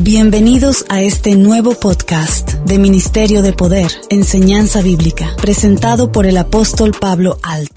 Bienvenidos a este nuevo podcast de Ministerio de Poder, Enseñanza Bíblica, presentado por el apóstol Pablo Alt.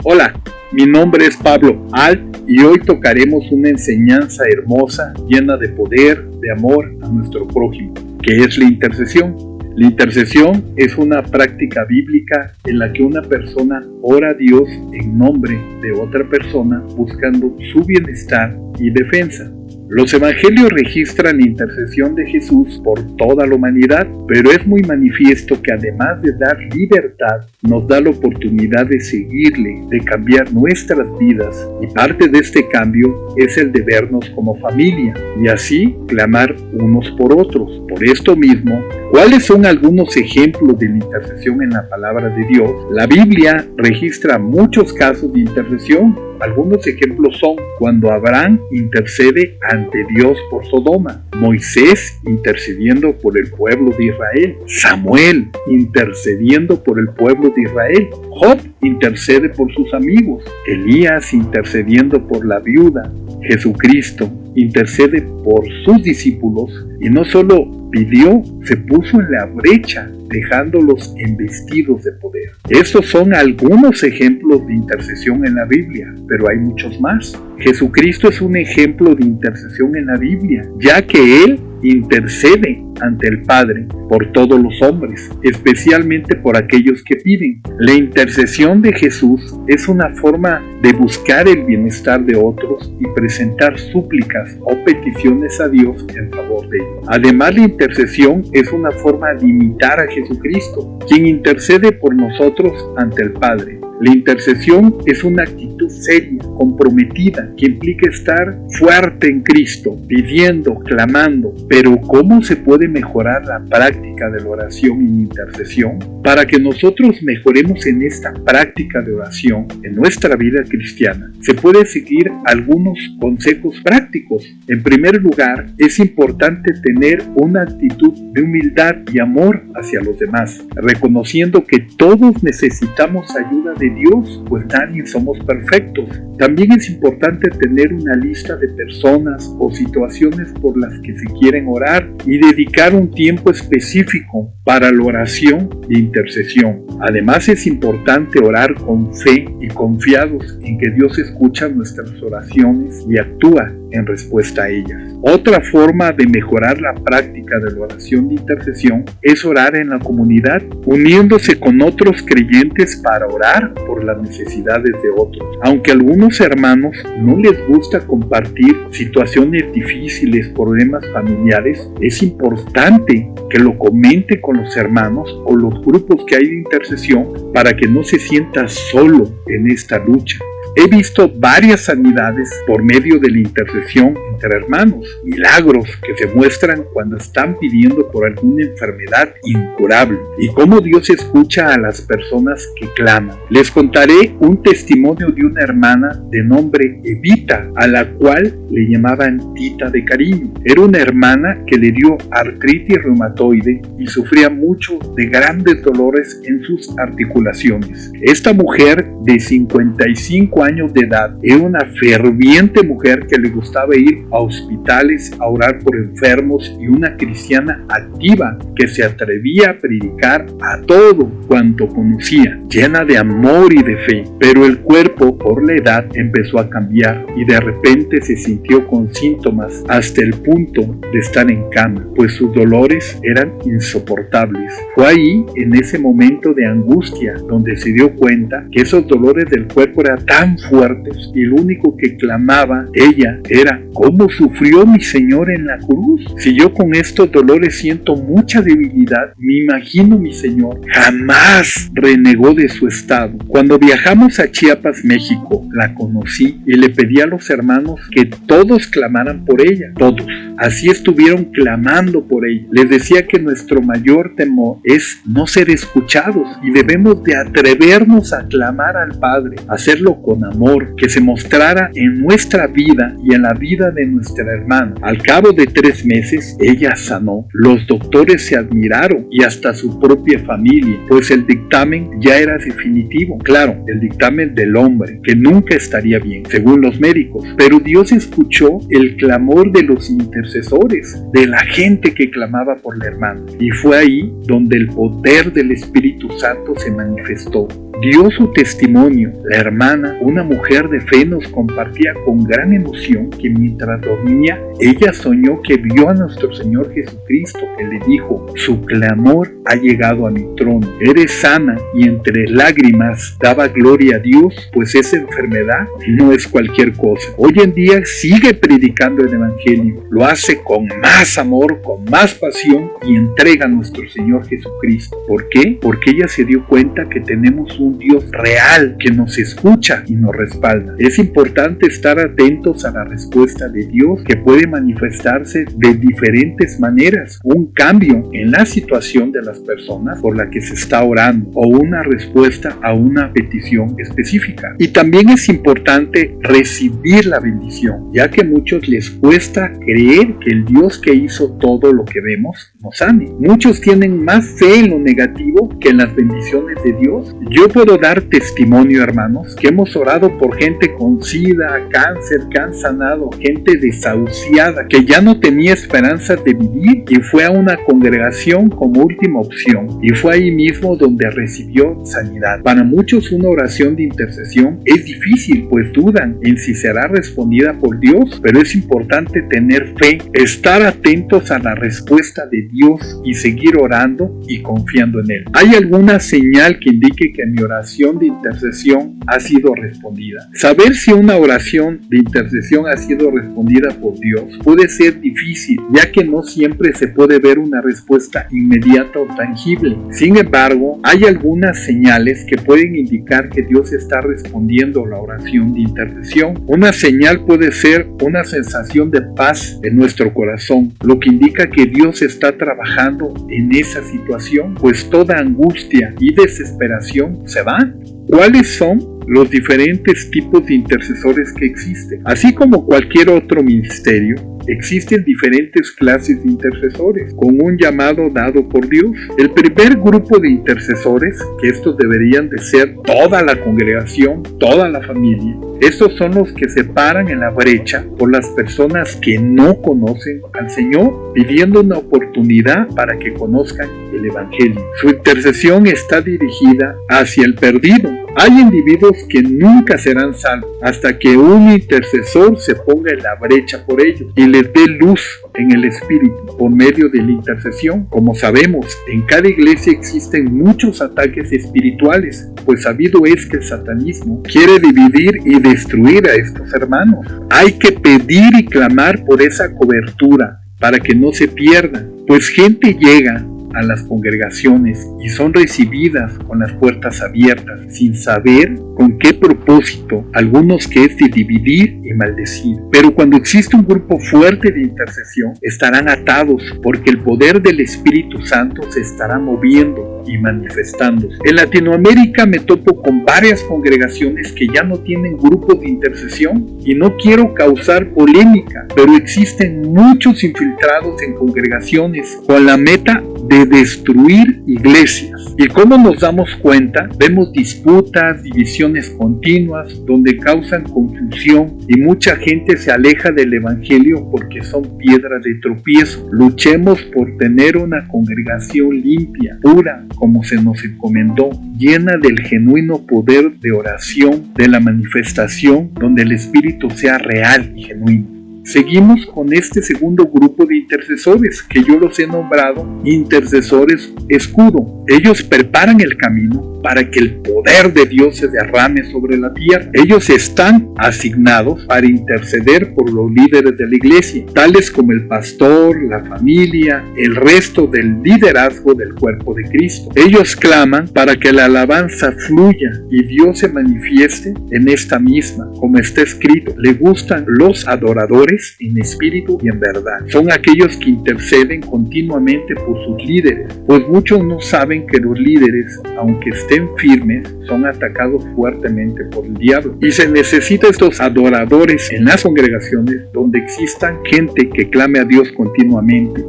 Hola, mi nombre es Pablo Alt y hoy tocaremos una enseñanza hermosa, llena de poder, de amor a nuestro prójimo, que es la intercesión. La intercesión es una práctica bíblica en la que una persona ora a Dios en nombre de otra persona buscando su bienestar y defensa. Los evangelios registran la intercesión de Jesús por toda la humanidad, pero es muy manifiesto que además de dar libertad, nos da la oportunidad de seguirle, de cambiar nuestras vidas, y parte de este cambio es el de vernos como familia, y así clamar unos por otros. Por esto mismo, ¿cuáles son algunos ejemplos de la intercesión en la palabra de Dios? La Biblia registra muchos casos de intercesión. Algunos ejemplos son cuando Abraham intercede ante Dios por Sodoma, Moisés intercediendo por el pueblo de Israel, Samuel intercediendo por el pueblo de Israel, Job intercede por sus amigos, Elías intercediendo por la viuda, Jesucristo intercede por sus discípulos y no solo pidió, se puso en la brecha, dejándolos embestidos de poder. Estos son algunos ejemplos de intercesión en la Biblia, pero hay muchos más. Jesucristo es un ejemplo de intercesión en la Biblia, ya que Él intercede ante el Padre por todos los hombres, especialmente por aquellos que piden. La intercesión de Jesús es una forma de buscar el bienestar de otros y presentar súplicas o peticiones a Dios en favor de ellos. Además, la intercesión es una forma de imitar a Jesucristo, quien intercede por nosotros ante el Padre. La intercesión es una actitud seria, comprometida, que implica estar fuerte en Cristo, pidiendo, clamando. Pero ¿cómo se puede mejorar la práctica de la oración y la intercesión? Para que nosotros mejoremos en esta práctica de oración en nuestra vida cristiana, se puede seguir algunos consejos prácticos. En primer lugar, es importante tener una actitud de humildad y amor hacia los demás, reconociendo que todos necesitamos ayuda de Dios, pues nadie somos perfectos. También es importante tener una lista de personas o situaciones por las que se quieren orar y dedicar un tiempo específico para la oración e intercesión. Además, es importante orar con fe y confiados en que Dios escucha nuestras oraciones y actúa en respuesta a ellas. Otra forma de mejorar la práctica de la oración de intercesión es orar en la comunidad, uniéndose con otros creyentes para orar por las necesidades de otros. Aunque a algunos hermanos no les gusta compartir situaciones difíciles, problemas familiares, es importante que lo comente con los hermanos o los grupos que hay de intercesión para que no se sienta solo en esta lucha. He visto varias sanidades por medio de la intercesión entre hermanos, milagros que se muestran cuando están pidiendo por alguna enfermedad incurable y cómo Dios escucha a las personas que claman. Les contaré un testimonio de una hermana de nombre Evita, a la cual le llamaban Tita de cariño. Era una hermana que le dio artritis reumatoide y sufría mucho de grandes dolores en sus articulaciones. Esta mujer de 55 años de edad era una ferviente mujer que le gustaba ir a hospitales a orar por enfermos y una cristiana activa que se atrevía a predicar a todo cuanto conocía, llena de amor y de fe. Pero el cuerpo, por la edad, empezó a cambiar y de repente se sintió con síntomas hasta el punto de estar en cama, pues sus dolores eran insoportables. Fue ahí, en ese momento de angustia, donde se dio cuenta que esos dolores del cuerpo eran tan fuertes y lo único que clamaba ella era: ¿cómo sufrió mi Señor en la cruz? Si yo con estos dolores siento mucha debilidad, me imagino mi Señor jamás renegó de su estado. Cuando viajamos a Chiapas, México, la conocí y le pedí a los hermanos que todos clamaran por ella, todos. así estuvieron clamando por ella. Les decía que nuestro mayor temor es no ser escuchados y debemos de atrevernos a clamar al Padre, hacerlo con amor, que se mostrara en nuestra vida y en la vida de nuestra hermana. Al cabo de 3 meses, ella sanó. Los doctores se admiraron y hasta su propia familia, pues el dictamen ya era definitivo. Claro, el dictamen del hombre, que nunca estaría bien, según los médicos. Pero Dios escuchó el clamor de los intercesores, de la gente que clamaba por la hermana. Y fue ahí donde el poder del Espíritu Santo se manifestó. Dio su testimonio. La hermana, una mujer de fe, nos compartía con gran emoción que mientras dormía, ella soñó que vio a nuestro Señor Jesucristo, que le dijo: su clamor ha llegado a mi trono. Eres sana, y entre lágrimas daba gloria a Dios, pues esa enfermedad no es cualquier cosa. Hoy en día sigue predicando el Evangelio. Lo hace con más amor, con más pasión y entrega a nuestro Señor Jesucristo. ¿Por qué? Porque ella se dio cuenta que tenemos un Dios real que nos escucha y nos respalda. Es importante estar atentos a la respuesta de Dios, que puede manifestarse de diferentes maneras. Un cambio en la situación de las personas por la que se está orando, o una respuesta a una petición específica. Y también es importante recibir la bendición, ya que a muchos les cuesta creer que el Dios que hizo todo lo que vemos nos sane. Muchos tienen más fe en lo negativo que en las bendiciones de Dios. Yo puedo dar testimonio, hermanos, que hemos orado por gente con SIDA, cáncer, que han sanado, gente desahuciada, que ya no tenía esperanzas de vivir y fue a una congregación como última opción, y fue ahí mismo donde recibió sanidad. Para muchos una oración de intercesión es difícil, pues dudan en si será respondida por Dios, pero es importante tener fe, estar atentos a la respuesta de Dios y seguir orando y confiando en Él. ¿Hay alguna señal que indique que mi oración de intercesión ha sido respondida? Saber si una oración de intercesión ha sido respondida por Dios puede ser difícil, ya que no siempre se puede ver una respuesta inmediata o tangible. Sin embargo, hay algunas señales que pueden indicar que Dios está respondiendo la oración de intercesión. Una señal puede ser una sensación de paz en nuestro corazón, lo que indica que Dios está trabajando en esa situación, pues toda angustia y desesperación se van. ¿Cuáles son los diferentes tipos de intercesores que existen? Así como cualquier otro ministerio, existen diferentes clases de intercesores con un llamado dado por Dios. El primer grupo de intercesores, que estos deberían de ser toda la congregación, toda la familia, estos son los que se paran en la brecha por las personas que no conocen al Señor, pidiendo una oportunidad para que conozcan el Evangelio. Su intercesión está dirigida hacia el perdido. Hay individuos que nunca serán salvos hasta que un intercesor se ponga en la brecha por ellos y les dé luz en el Espíritu por medio de la intercesión. Como sabemos, en cada iglesia existen muchos ataques espirituales, pues sabido es que el satanismo quiere dividir y destruir a estos hermanos. Hay que pedir y clamar por esa cobertura para que no se pierdan, pues gente llega a las congregaciones y son recibidas con las puertas abiertas sin saber con qué propósito, algunos que es de dividir y maldecir. Pero cuando existe un grupo fuerte de intercesión, estarán atados porque el poder del Espíritu Santo se estará moviendo y manifestándose. En Latinoamérica me topo con varias congregaciones que ya no tienen grupos de intercesión, y no quiero causar polémica, pero existen muchos infiltrados en congregaciones con la meta de destruir iglesias. ¿Y cómo nos damos cuenta? Vemos disputas, divisiones continuas, donde causan confusión y mucha gente se aleja del Evangelio porque son piedras de tropiezo. Luchemos por tener una congregación limpia, pura, como se nos encomendó, llena del genuino poder de oración, de la manifestación, donde el Espíritu sea real y genuino. Seguimos con este segundo grupo de intercesores, que yo los he nombrado intercesores escudo. Ellos preparan el camino, para que el poder de Dios se derrame sobre la tierra. Ellos están asignados para interceder por los líderes de la iglesia, tales como el pastor, la familia, el resto del liderazgo del cuerpo de Cristo. Ellos claman para que la alabanza fluya y Dios se manifieste en esta misma, como está escrito: le gustan los adoradores en espíritu y en verdad. Son aquellos que interceden continuamente por sus líderes, pues muchos no saben que los líderes, aunque estén firmes, son atacados fuertemente por el diablo. Y se necesita estos adoradores en las congregaciones donde existan gente que clame a Dios continuamente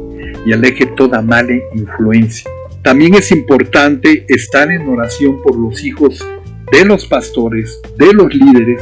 y aleje toda mala influencia. También es importante estar en oración por los hijos de los pastores, de los líderes,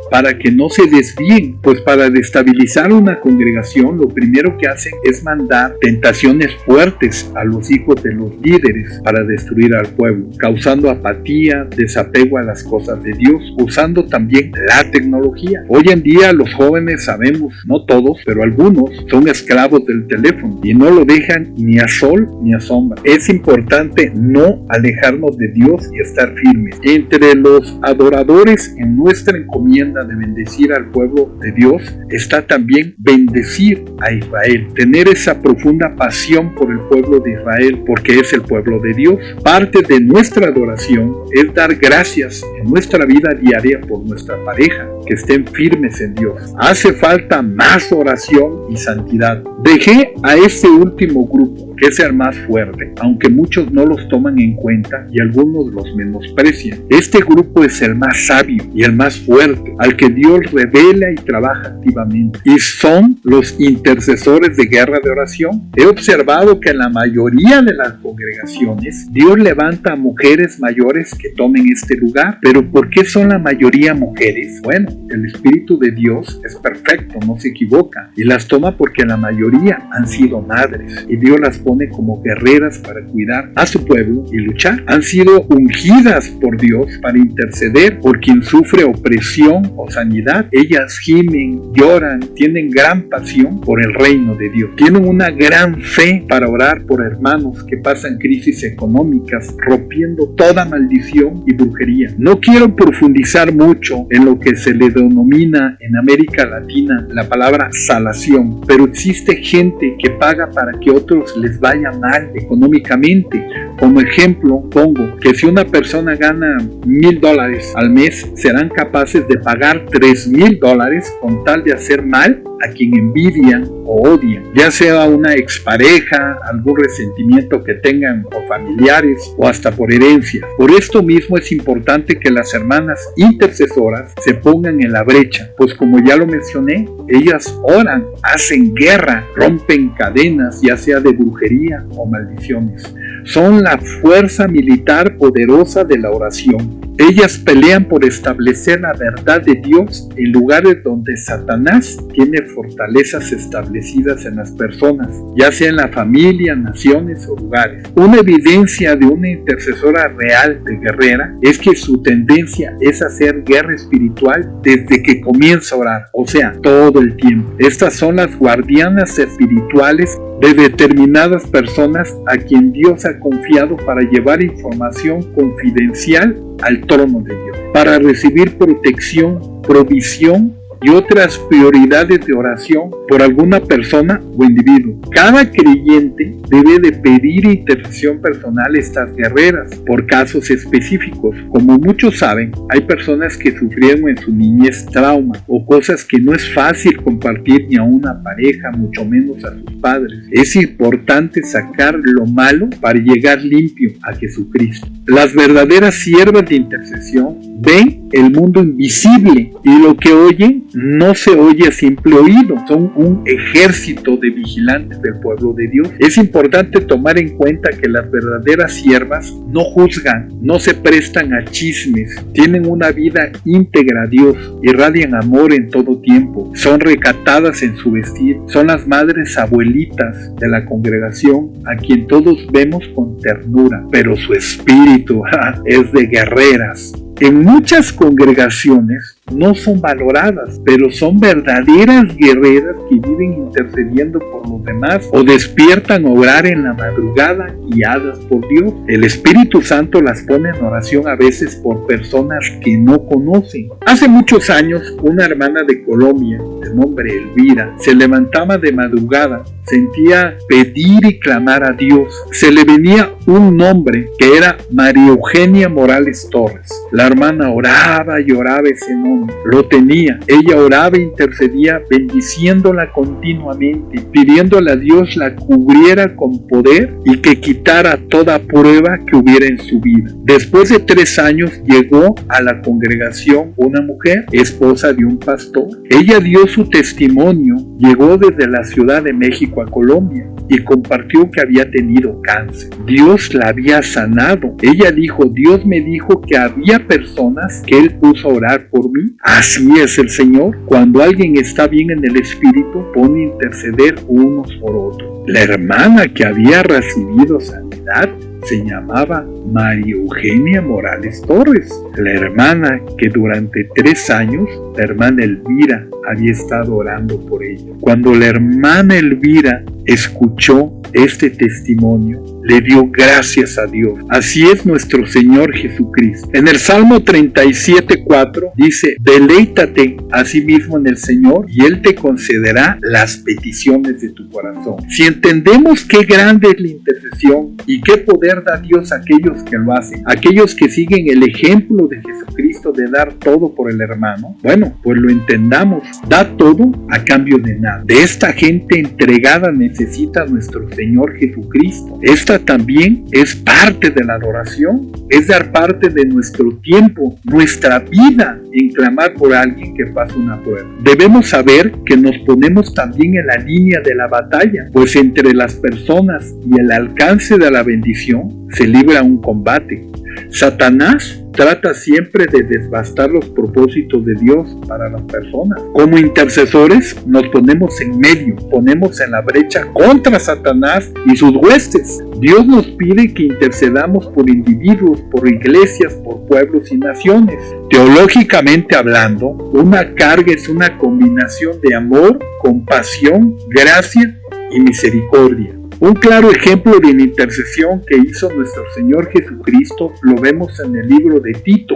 para que no se desvíen, pues para destabilizar una congregación lo primero que hacen es mandar tentaciones fuertes a los hijos de los líderes para destruir al pueblo, causando apatía, desapego a las cosas de Dios, usando también la tecnología. Hoy en día los jóvenes sabemos, no todos, pero algunos son esclavos del teléfono y no lo dejan ni a sol ni a sombra. Es importante no alejarnos de Dios y estar firmes. Entre los adoradores en nuestra encomienda de bendecir al pueblo de Dios está también bendecir a Israel, tener esa profunda pasión por el pueblo de Israel, porque es el pueblo de Dios. Parte de nuestra adoración es dar gracias en nuestra vida diaria por nuestra pareja, que estén firmes en Dios. Hace falta más oración y santidad. Dejé a este último grupo, que es el más fuerte, aunque muchos no los toman en cuenta y algunos los menosprecian. Este grupo es el más sabio y el más fuerte, al que Dios revela y trabaja activamente, y son los intercesores de guerra de oración. He observado que en la mayoría de las congregaciones Dios levanta a mujeres mayores que tomen este lugar. ¿Pero por qué son la mayoría mujeres? Bueno, el Espíritu de Dios es perfecto, no se equivoca, y las toma porque la mayoría han sido madres, y Dios las pone como guerreras para cuidar a su pueblo y luchar. Han sido ungidas por Dios para interceder por quien sufre opresión o sanidad. Ellas gimen, lloran, tienen gran pasión por el reino de Dios. Tienen una gran fe para orar por hermanos que pasan crisis económicas, rompiendo toda maldición y brujería. No quiero profundizar mucho en lo que se le denomina en América Latina la palabra salación, pero existe gente que paga para que otros les vaya mal económicamente. Como ejemplo pongo que si una persona gana $1,000 al mes, serán capaces de pagar $3,000 con tal de hacer mal a quien envidian o odian, ya sea una expareja, algún resentimiento que tengan o familiares o hasta por herencia. Por esto mismo es importante que las hermanas intercesoras se pongan en la brecha, pues como ya lo mencioné, ellas oran, hacen guerra, rompen cadenas, ya sea de brujería o maldiciones. Son la fuerza militar poderosa de la oración. Ellas pelean por establecer la verdad de Dios en lugares donde Satanás tiene fortalezas establecidas en las personas, ya sea en la familia, naciones o lugares. Una evidencia de una intercesora real de guerrera es que su tendencia es hacer guerra espiritual desde que comienza a orar, o sea, todo el tiempo. Estas son las guardianas espirituales de determinadas personas a quien Dios ha confiado para llevar información confidencial al trono de Dios, para recibir protección, provisión y otras prioridades de oración por alguna persona o individuo. Cada creyente debe de pedir intercesión personal a estas guerreras por casos específicos. Como muchos saben, hay personas que sufrieron en su niñez trauma o cosas que no es fácil compartir ni a una pareja, mucho menos a sus padres. Es importante sacar lo malo para llegar limpio a Jesucristo. Las verdaderas siervas de intercesión ven el mundo invisible y lo que oyen no se oye a simple oído. Son un ejército de vigilantes del pueblo de Dios. Es importante tomar en cuenta que las verdaderas siervas no juzgan, no se prestan a chismes, tienen una vida íntegra a Dios, irradian amor en todo tiempo, son recatadas en su vestir, son las madres abuelitas de la congregación a quien todos vemos con ternura, pero su espíritu es de guerreras. en muchas congregaciones no son valoradas, pero son verdaderas guerreras que viven intercediendo por los demás o despiertan a orar en la madrugada guiadas por Dios. El Espíritu Santo las pone en oración a veces por personas que no conocen. Hace muchos años, una hermana de Colombia, de nombre Elvira, se levantaba de madrugada, sentía pedir y clamar a Dios. Se le venía un nombre que era María Eugenia Morales Torres. La hermana oraba y oraba ese nombre. Lo tenía. Ella oraba e intercedía, bendiciéndola continuamente, pidiéndole a Dios la cubriera con poder y que quitara toda prueba que hubiera en su vida. Después de 3 años llegó a la congregación una mujer, esposa de un pastor. Ella dio su testimonio, llegó desde la Ciudad de México a Colombia y compartió que había tenido cáncer. Dios la había sanado. Ella dijo, Dios me dijo que había personas que Él puso a orar por mí. Así es el Señor. Cuando alguien está bien en el Espíritu, pone a interceder unos por otros. La hermana que había recibido sanidad se llamaba María Eugenia Morales Torres. La hermana que durante 3 años, la hermana Elvira había estado orando por ella. Cuando la hermana Elvira escuchó este testimonio, le dio gracias a Dios. Así es nuestro Señor Jesucristo. En el Salmo 37:4 dice, deleítate a sí mismo en el Señor y Él te concederá las peticiones de tu corazón. Si entendemos qué grande es la intercesión y qué poder da Dios a aquellos que lo hacen, aquellos que siguen el ejemplo de Jesucristo de dar todo por el hermano, bueno, pues lo entendamos, da todo a cambio de nada. De esta gente entregada necesita nuestro Señor Jesucristo. Esta también es parte de la adoración, es dar parte de nuestro tiempo, nuestra vida en clamar por alguien que pasa una prueba. Debemos saber que nos ponemos también en la línea de la batalla, pues entre las personas y el alcance de la bendición se libra un combate. Satanás trata siempre de devastar los propósitos de Dios para las personas. Como intercesores nos ponemos en medio, ponemos en la brecha contra Satanás y sus huestes. Dios nos pide que intercedamos por individuos, por iglesias, por pueblos y naciones. Teológicamente hablando, una carga es una combinación de amor, compasión, gracia y misericordia. Un claro ejemplo de la intercesión que hizo nuestro Señor Jesucristo lo vemos en el libro de Tito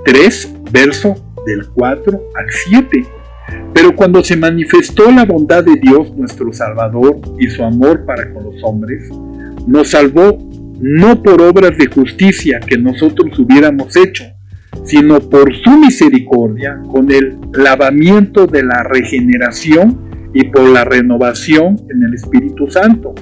3, verso del 4 al 7. Pero cuando se manifestó la bondad de Dios nuestro Salvador y su amor para con los hombres, nos salvó no por obras de justicia que nosotros hubiéramos hecho, sino por su misericordia, con el lavamiento de la regeneración y por la renovación en el Espíritu Santo,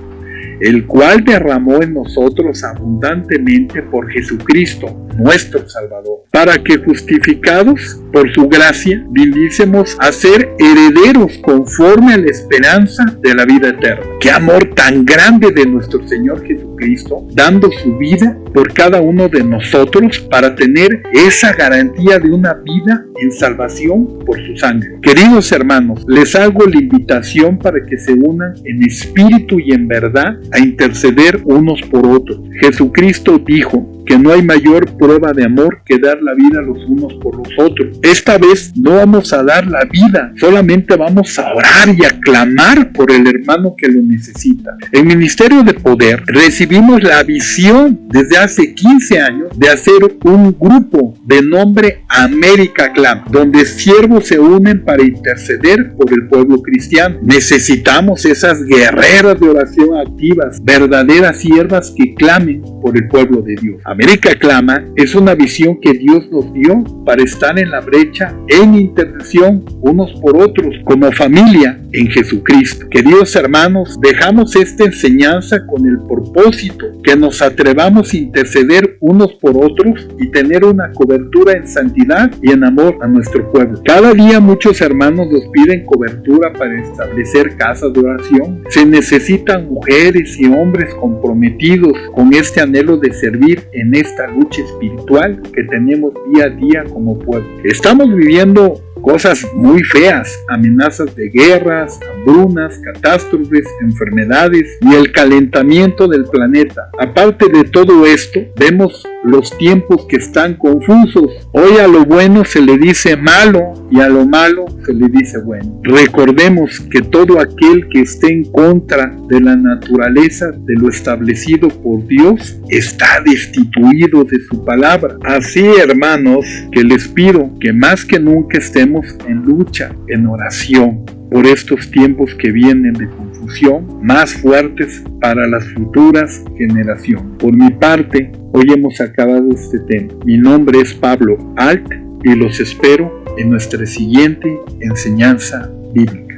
el cual derramó en nosotros abundantemente por Jesucristo, nuestro Salvador, para que justificados por su gracia, viniésemos a ser herederos conforme a la esperanza de la vida eterna. ¡Qué amor tan grande de nuestro Señor Jesucristo, dando su vida por cada uno de nosotros para tener esa garantía de una vida en salvación por su sangre! Queridos hermanos, les hago la invitación para que se unan en espíritu y en verdad a interceder unos por otros. Jesucristo dijo que no hay mayor prueba de amor que dar la vida los unos por los otros. Esta vez no vamos a dar la vida, solamente vamos a orar y a clamar por el hermano que lo necesita. En Ministerio de Poder recibimos la visión desde hace 15 años de hacer un grupo de nombre América Clama, donde siervos se unen para interceder por el pueblo cristiano. Necesitamos esas guerreras de oración activas, verdaderas siervas que clamen por el pueblo de Dios. América Clama es una visión que Dios nos dio para estar en la brecha en intercesión unos por otros como familia en Jesucristo. Queridos hermanos, dejamos esta enseñanza con el propósito que nos atrevamos a interceder unos por otros y tener una cobertura en santidad y en amor a nuestro pueblo. Cada día muchos hermanos nos piden cobertura para establecer casas de oración. Se necesitan mujeres y hombres comprometidos con este anhelo de servir en esta lucha espiritual que tenemos día a día como pueblo. Estamos viviendo cosas muy feas, amenazas de guerras, hambrunas, catástrofes, enfermedades y el calentamiento del planeta. Aparte de todo esto, vemos los tiempos que están confusos. Hoy a lo bueno se le dice malo y a lo malo se le dice bueno. Recordemos que todo aquel que esté en contra de la naturaleza, de lo establecido por Dios, está destituido de su palabra. Así, hermanos, que les pido que más que nunca estemos en lucha, en oración, por estos tiempos que vienen de confusión, más fuertes para las futuras generaciones. Por mi parte, hoy hemos acabado este tema. Mi nombre es Pablo Alt y los espero en nuestra siguiente enseñanza bíblica.